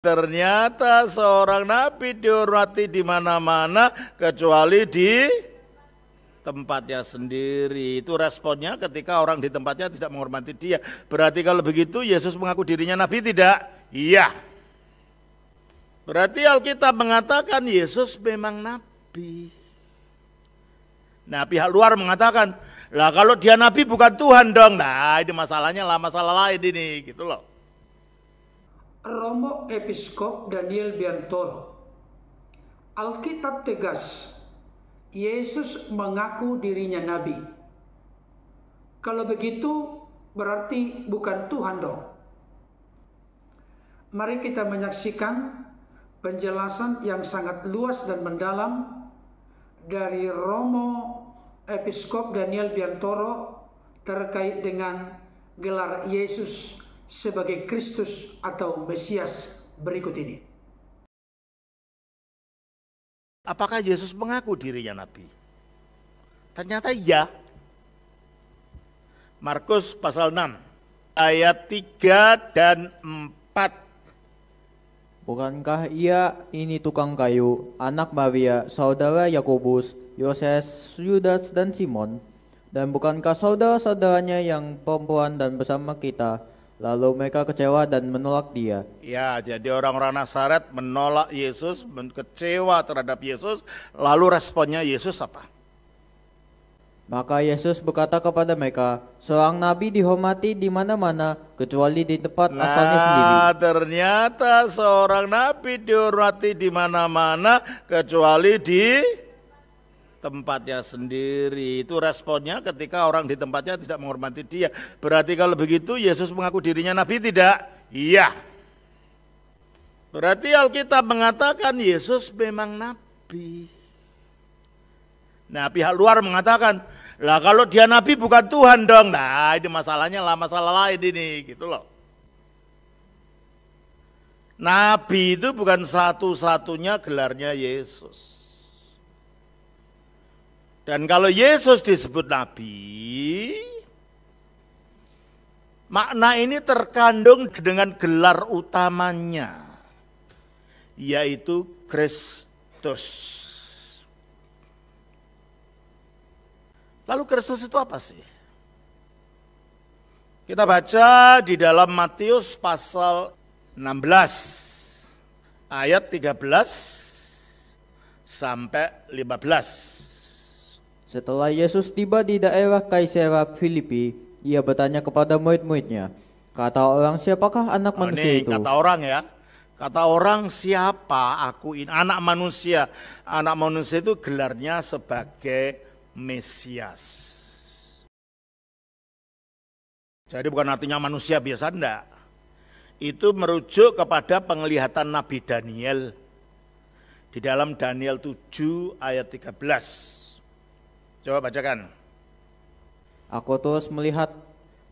Ternyata seorang nabi dihormati di mana-mana kecuali di tempatnya sendiri. Itu responnya ketika orang di tempatnya tidak menghormati dia. Berarti kalau begitu Yesus mengaku dirinya nabi tidak? Iya. Berarti Alkitab mengatakan Yesus memang nabi. Nah, pihak luar mengatakan, lah kalau dia nabi bukan Tuhan dong. Nah, ini masalahnya lah, masalah lain ini, gitu loh. Romo Episkop Daniel Biantoro. Alkitab tegas, Yesus mengaku dirinya nabi. Kalau begitu berarti bukan Tuhan dong. Mari kita menyaksikan penjelasan yang sangat luas dan mendalam dari Romo Episkop Daniel Biantoro terkait dengan gelar Yesus sebagai Kristus atau Mesias berikut ini. Apakah Yesus mengaku dirinya nabi? Ternyata iya. Markus pasal 6 ayat 3 dan 4. Bukankah ia ini tukang kayu, anak Maria, saudara Yakobus, Yoses, Yudas dan Simon? Dan bukankah saudara-saudaranya yang perempuan dan bersama kita? Lalu mereka kecewa dan menolak dia. Ya, jadi orang-orang Nazaret menolak Yesus, kecewa terhadap Yesus, lalu responnya Yesus apa? Maka Yesus berkata kepada mereka, seorang nabi dihormati di mana-mana, kecuali di tempat asalnya sendiri. Ternyata seorang nabi dihormati di mana-mana, kecuali di tempatnya sendiri. Itu responnya ketika orang di tempatnya tidak menghormati dia. Berarti kalau begitu Yesus mengaku dirinya nabi tidak? Iya. Berarti Alkitab mengatakan Yesus memang nabi. Nah, pihak luar mengatakan, lah kalau dia nabi bukan Tuhan dong. Nah, ini masalahnya lah, masalah lain ini, gitu loh. Nabi itu bukan satu-satunya gelarnya Yesus. Dan kalau Yesus disebut nabi, makna ini terkandung dengan gelar utamanya, yaitu Kristus. Lalu Kristus itu apa sih? Kita baca di dalam Matius pasal 16 ayat 13 sampai 15. Setelah Yesus tiba di daerah Kaisarea Filipi, ia bertanya kepada murid-muridnya, kata orang, siapakah anak manusia itu? Kata orang ya, kata orang siapa aku ini, anak manusia. Anak manusia itu gelarnya sebagai Mesias. Jadi bukan artinya manusia biasa, enggak. Itu merujuk kepada penglihatan Nabi Daniel di dalam Daniel 7 ayat 13. Coba bacakan. Aku terus melihat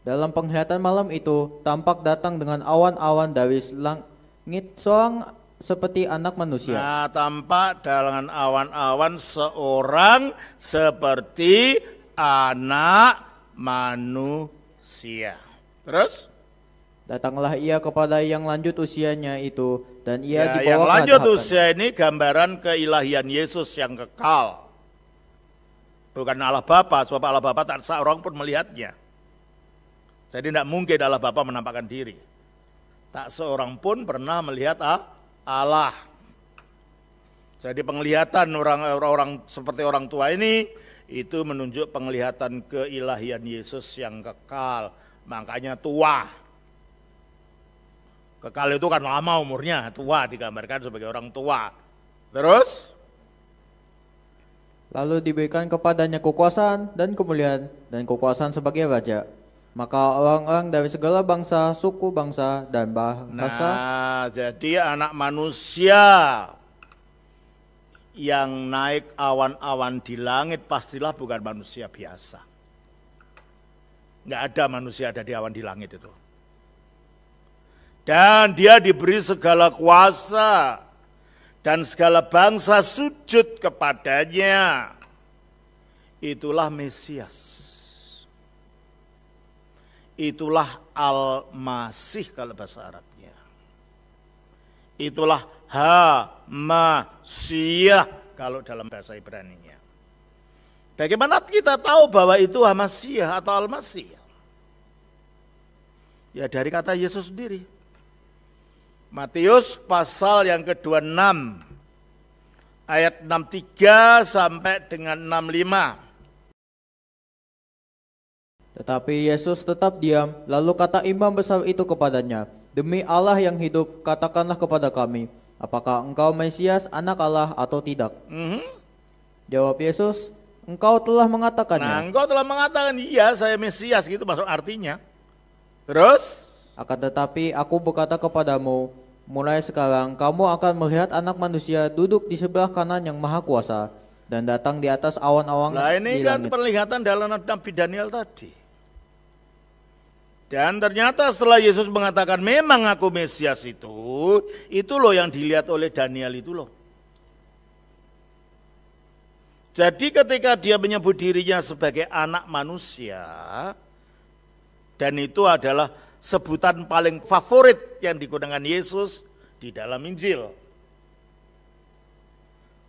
dalam penglihatan malam itu tampak datang dengan awan-awan dari langit seorang seperti anak manusia. Nah, tampak dengan awan-awan seorang seperti anak manusia. Terus? Datanglah ia kepada yang lanjut usianya itu dan ia dibawa yang ke lanjut hadapan. usia ini gambaran keilahian Yesus yang kekal. Bukan Allah Bapa, sebab Allah Bapa tak seorang pun melihatnya. Jadi tidak mungkin Allah Bapa menampakkan diri. Tak seorang pun pernah melihat Allah. Jadi penglihatan orang-orang seperti orang tua ini, itu menunjuk penglihatan keilahian Yesus yang kekal. Makanya tua. Kekal itu kan lama umurnya, tua digambarkan sebagai orang tua. Terus? Lalu diberikan kepadanya kekuasaan dan kemuliaan dan kekuasaan sebagai raja. Maka orang-orang dari segala bangsa, suku bangsa, dan bahasa. Nah, jadi anak manusia yang naik awan-awan di langit pastilah bukan manusia biasa. Nggak ada manusia ada di awan di langit itu. Dan dia diberi segala kuasa. Dan segala bangsa sujud kepadanya. Itulah Mesias. Itulah Al-Masih kalau bahasa Arabnya. itulah Hamasiah kalau dalam bahasa Ibrani-nya. Bagaimana kita tahu bahwa itu Hamasiah atau Al-Masih? Ya dari kata Yesus sendiri. Matius pasal yang ke-26 ayat 63 sampai dengan 65. Tetapi Yesus tetap diam, lalu kata imam besar itu kepadanya, "Demi Allah yang hidup, katakanlah kepada kami, apakah engkau Mesias, anak Allah atau tidak?" Jawab Yesus, "Engkau telah mengatakannya." Nah, engkau telah mengatakan, iya saya Mesias, gitu maksud artinya. Terus? Akan tetapi aku berkata kepadamu, mulai sekarang kamu akan melihat Anak Manusia duduk di sebelah kanan yang Maha Kuasa dan datang di atas awan-awan Nah ini di kan langit. penglihatan dalam Nabi Daniel tadi. Dan ternyata setelah Yesus mengatakan memang aku Mesias itu loh yang dilihat oleh Daniel itu loh. Jadi ketika dia menyebut dirinya sebagai anak manusia, dan itu adalah sebutan paling favorit yang digunakan Yesus di dalam Injil.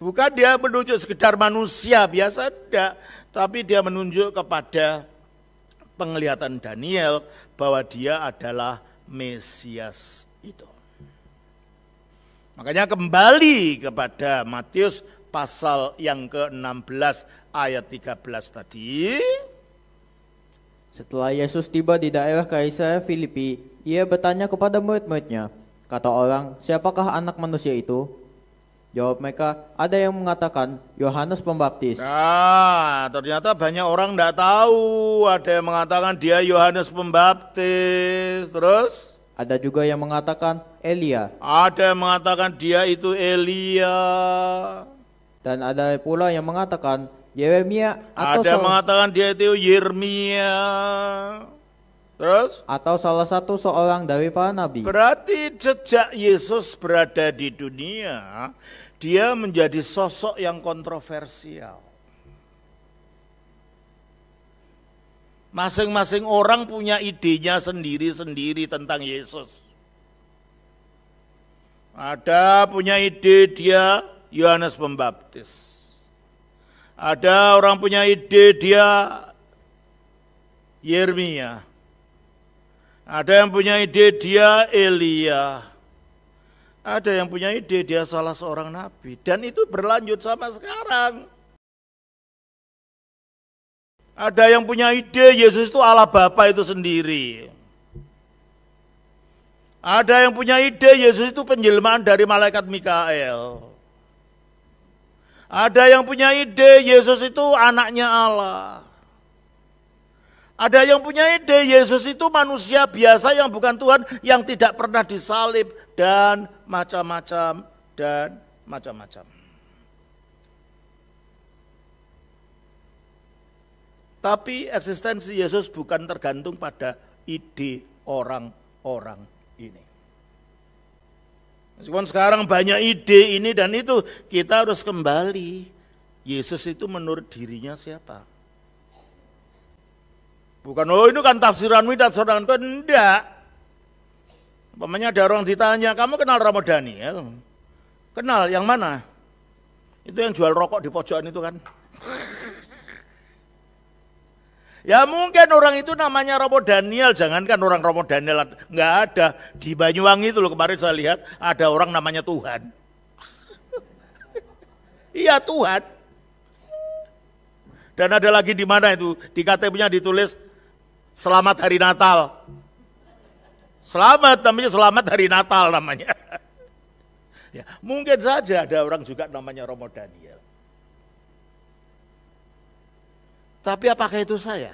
Bukan dia menunjuk sekedar manusia biasa, tidak, tapi dia menunjuk kepada penglihatan Daniel bahwa dia adalah Mesias itu. Makanya kembali kepada Matius pasal yang ke-16 ayat 13 tadi. Setelah Yesus tiba di daerah Kaisarea Filipi, ia bertanya kepada murid-muridnya, kata orang, "Siapakah Anak Manusia itu?" Jawab mereka, "Ada yang mengatakan Yohanes Pembaptis." Nah, ternyata banyak orang tidak tahu. Ada yang mengatakan dia Yohanes Pembaptis. Terus? Ada juga yang mengatakan Elia. Ada yang mengatakan dia itu Elia. Dan ada pula yang mengatakan Yeremia Ada yang mengatakan dia itu Yeremia. Terus? atau salah satu seorang dari para nabi. Berarti sejak Yesus berada di dunia, dia menjadi sosok yang kontroversial. Masing-masing orang punya idenya sendiri-sendiri tentang Yesus. Ada punya ide dia Yohanes Pembaptis. Ada orang punya ide dia Yeremia. Ada yang punya ide dia Elia. Ada yang punya ide dia salah seorang nabi. Dan itu berlanjut sampai sekarang. Ada yang punya ide Yesus itu Allah Bapa itu sendiri. Ada yang punya ide Yesus itu penjelmaan dari malaikat Mikael. Ada yang punya ide Yesus itu anaknya Allah. Ada yang punya ide Yesus itu manusia biasa yang bukan Tuhan, yang tidak pernah disalib, dan macam-macam, dan macam-macam. Tapi eksistensi Yesus bukan tergantung pada ide orang-orang ini. Meskipun sekarang banyak ide ini dan itu, kita harus kembali. Yesus itu menurut dirinya siapa? Bukan, oh itu kan tafsiranmu dan saudaranya, enggak. Umpamanya ada orang ditanya, kamu kenal Romo Daniel? Kenal, yang mana? Itu yang jual rokok di pojokan itu kan. Ya mungkin orang itu namanya Romo Daniel, jangankan orang Romo Daniel, enggak ada. Di Banyuwangi itu loh kemarin saya lihat, ada orang namanya Tuhan. Iya Tuhan. Dan ada lagi di mana itu, di KTP-nya ditulis, Selamat Hari Natal. Selamat, namanya Selamat Hari Natal namanya. Ya, mungkin saja ada orang juga namanya Romo Daniel. Tapi apakah itu saya?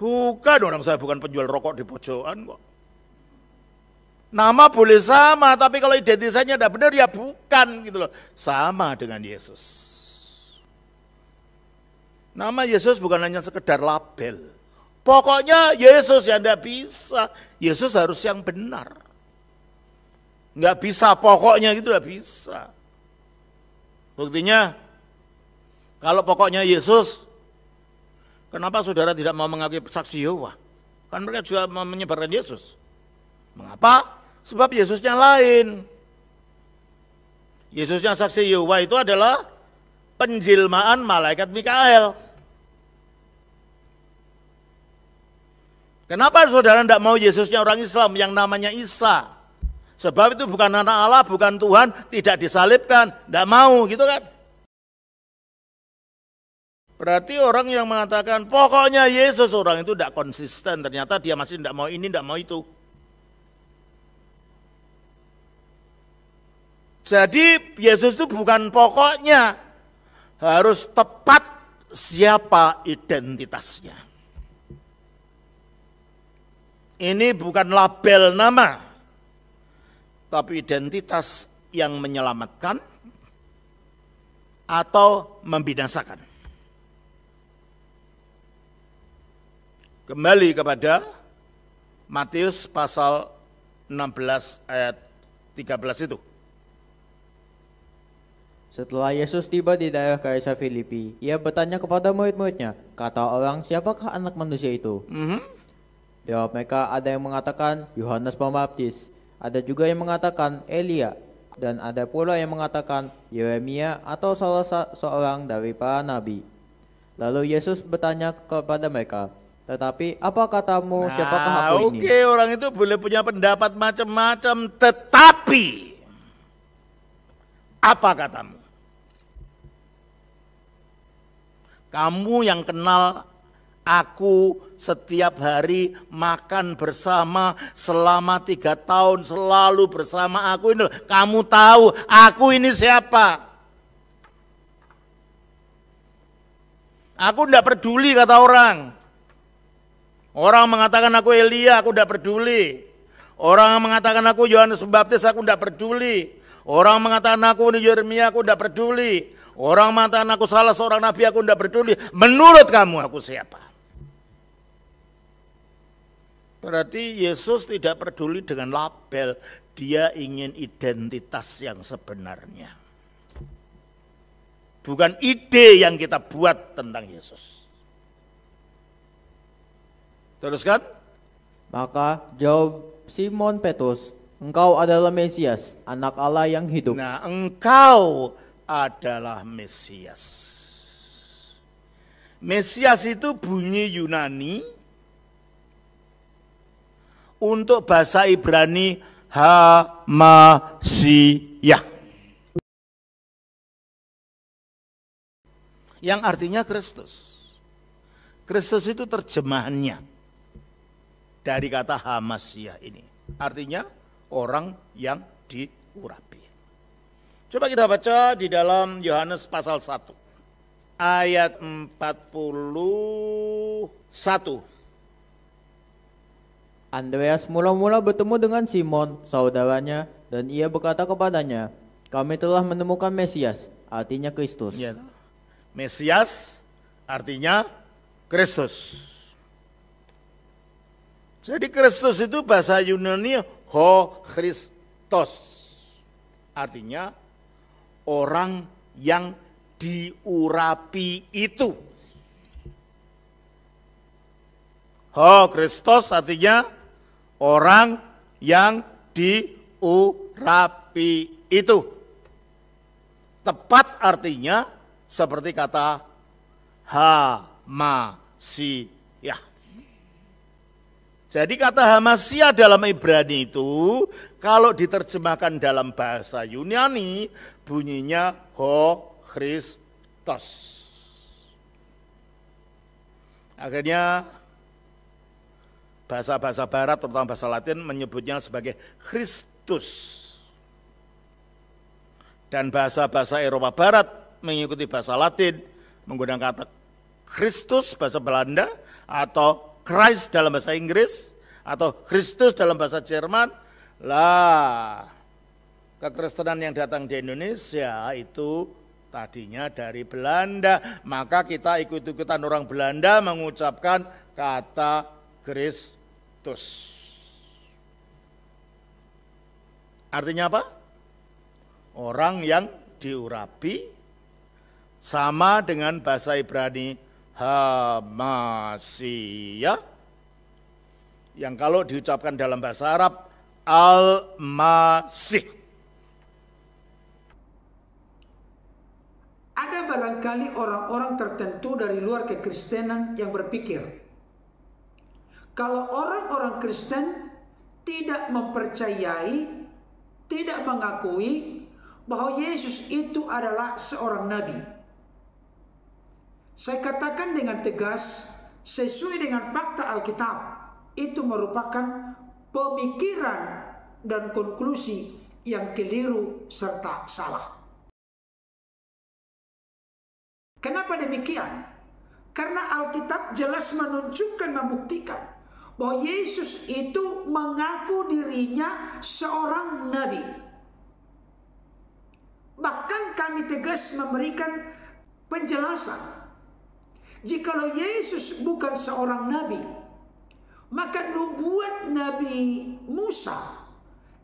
Bukan, orang saya bukan penjual rokok di pojokan kok. Nama boleh sama, tapi kalau identitasnya tidak benar ya bukan gitu loh. Sama dengan Yesus. Nama Yesus bukan hanya sekedar label. Pokoknya Yesus yang tidak bisa. Yesus harus yang benar. Nggak bisa, pokoknya gitu tidak bisa. Buktinya, kalau pokoknya Yesus, kenapa saudara tidak mau mengakui saksi Yehova? Kan mereka juga mau menyebarkan Yesus. Mengapa? Sebab Yesusnya lain. Yesusnya saksi Yehova itu adalah penjelmaan malaikat Mikael. Kenapa saudara tidak mau Yesusnya orang Islam yang namanya Isa? Sebab itu bukan anak Allah, bukan Tuhan, tidak disalibkan, tidak mau gitu kan. Berarti orang yang mengatakan pokoknya Yesus, orang itu tidak konsisten, ternyata dia masih tidak mau ini, tidak mau itu. Jadi Yesus itu bukan pokoknya, harus tepat siapa identitasnya. Ini bukan label nama, tapi identitas yang menyelamatkan atau membinasakan. Kembali kepada Matius pasal 16 ayat 13 itu. Setelah Yesus tiba di daerah Kaisar Filipi, ia bertanya kepada murid-muridnya, kata orang, siapakah anak manusia itu? Jawab mereka, ada yang mengatakan Yohanes Pembaptis, ada juga yang mengatakan Elia, dan ada pula yang mengatakan Yeremia atau salah seorang dari para nabi. Lalu Yesus bertanya kepada mereka, tetapi apa katamu, siapakah aku ini? Oke, orang itu boleh punya pendapat macam-macam, tetapi apa katamu? Kamu yang kenal aku setiap hari makan bersama selama 3 tahun selalu bersama aku ini. Kamu tahu aku ini siapa? Aku tidak peduli kata orang. Orang mengatakan aku Elia, aku tidak peduli. Orang mengatakan aku Yohanes Pembaptis, aku tidak peduli. Orang mengatakan aku ini Yeremia, aku tidak peduli. Orang mengatakan aku salah seorang nabi, aku tidak peduli. Menurut kamu aku siapa? Berarti Yesus tidak peduli dengan label. Dia ingin identitas yang sebenarnya. Bukan ide yang kita buat tentang Yesus. Teruskan. Maka jawab Simon Petrus, engkau adalah Mesias, anak Allah yang hidup. Nah, engkau adalah Mesias. Mesias itu bunyi Yunani untuk bahasa Ibrani Hamasiyah. Yang artinya Kristus. Kristus itu terjemahannya dari kata Hamasiyah ini. Artinya orang yang diurapi. Coba kita baca di dalam Yohanes pasal 1. Ayat 41. Andreas mula-mula bertemu dengan Simon, saudaranya, dan ia berkata kepadanya, kami telah menemukan Mesias, artinya Kristus. Ya, Mesias artinya Kristus. Jadi Kristus itu bahasa Yunani Ho Christos. Artinya orang yang diurapi itu. Ho Christos artinya orang yang diurapi itu. Tepat artinya seperti kata Hamasiyah. Jadi kata Hamasiyah dalam Ibrani itu kalau diterjemahkan dalam bahasa Yunani bunyinya Ho Christos. Akhirnya bahasa-bahasa barat terutama bahasa Latin menyebutnya sebagai Kristus. Dan bahasa-bahasa Eropa barat mengikuti bahasa Latin menggunakan kata Kristus bahasa Belanda atau Christ dalam bahasa Inggris atau Kristus dalam bahasa Jerman. Lah, kekristenan yang datang di Indonesia itu tadinya dari Belanda, maka kita ikut-ikutan orang Belanda mengucapkan kata Kristus. Artinya apa? Orang yang diurapi sama dengan bahasa Ibrani Hamasiyah, yang kalau diucapkan dalam bahasa Arab Al-Masih. Ada barangkali orang-orang tertentu dari luar kekristenan yang berpikir, kalau orang-orang Kristen tidak mempercayai, tidak mengakui bahwa Yesus itu adalah seorang nabi. Saya katakan dengan tegas, sesuai dengan fakta Alkitab, itu merupakan pemikiran dan konklusi yang keliru serta salah. Kenapa demikian? Karena Alkitab jelas menunjukkan, membuktikan bahwa Yesus itu mengaku dirinya seorang nabi. Bahkan kami tegas memberikan penjelasan, jikalau Yesus bukan seorang nabi, maka nubuat Nabi Musa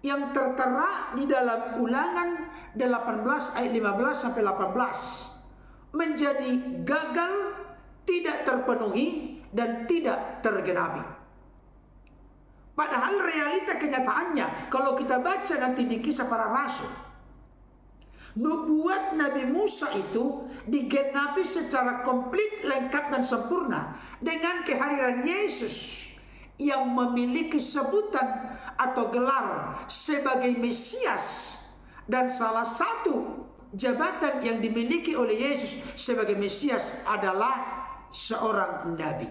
yang tertera di dalam Ulangan 18 ayat 15 sampai 18 menjadi gagal, tidak terpenuhi dan tidak tergenapi. Padahal realita kenyataannya, kalau kita baca nanti di Kisah Para Rasul, nubuat Nabi Musa itu digenapi secara komplit, lengkap dan sempurna dengan kehadiran Yesus yang memiliki sebutan atau gelar sebagai Mesias, dan salah satu jabatan yang dimiliki oleh Yesus sebagai Mesias adalah seorang nabi.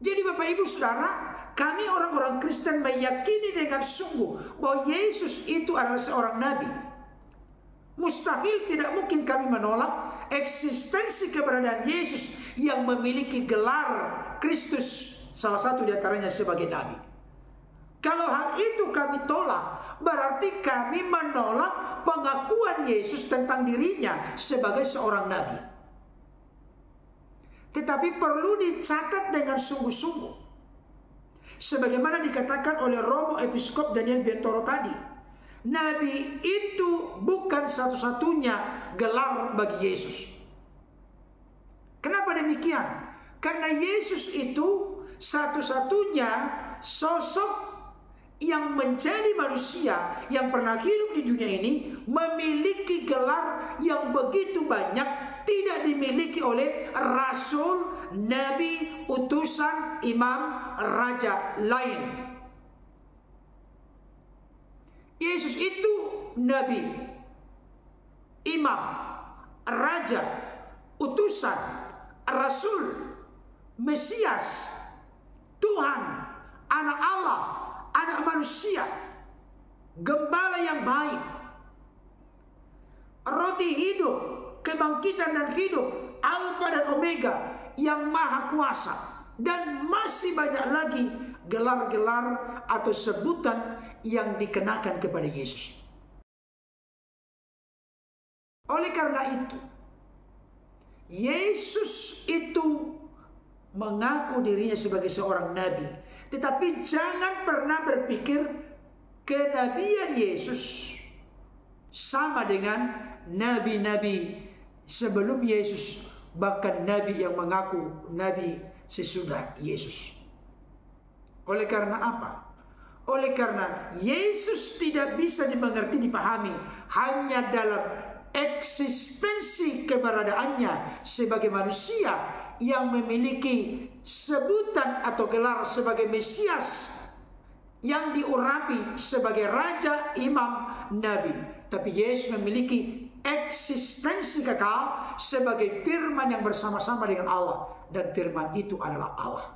Jadi Bapak Ibu Saudara, kami orang-orang Kristen meyakini dengan sungguh bahwa Yesus itu adalah seorang nabi. Mustahil, tidak mungkin kami menolak eksistensi keberadaan Yesus yang memiliki gelar Kristus, salah satu di antaranya sebagai nabi. Kalau hal itu kami tolak, berarti kami menolak pengakuan Yesus tentang dirinya sebagai seorang nabi. Tetapi perlu dicatat dengan sungguh-sungguh, sebagaimana dikatakan oleh Romo Episkop Daniel Biantoro tadi, nabi itu bukan satu-satunya gelar bagi Yesus. Kenapa demikian? Karena Yesus itu satu-satunya sosok yang menjadi manusia yang pernah hidup di dunia ini, memiliki gelar yang begitu banyak, tidak dimiliki oleh rasul, nabi, utusan, imam, raja lain. Yesus itu nabi, imam, raja, utusan, rasul, Mesias, Tuhan, anak Allah, anak manusia, gembala yang baik, roti hidup, kebangkitan dan hidup, Alfa dan Omega, yang maha kuasa, dan masih banyak lagi gelar-gelar atau sebutan yang dikenakan kepada Yesus. Oleh karena itu, Yesus itu mengaku dirinya sebagai seorang nabi. Tetapi jangan pernah berpikir kenabian Yesus sama dengan nabi-nabi sebelum Yesus, bahkan nabi yang mengaku nabi sesudah Yesus. Oleh karena apa? Oleh karena Yesus tidak bisa dimengerti, dipahami hanya dalam eksistensi keberadaannya sebagai manusia yang memiliki sebutan atau gelar sebagai Mesias, yang diurapi sebagai raja, imam, nabi. Tapi Yesus memiliki eksistensi kekal sebagai firman yang bersama-sama dengan Allah, dan firman itu adalah Allah.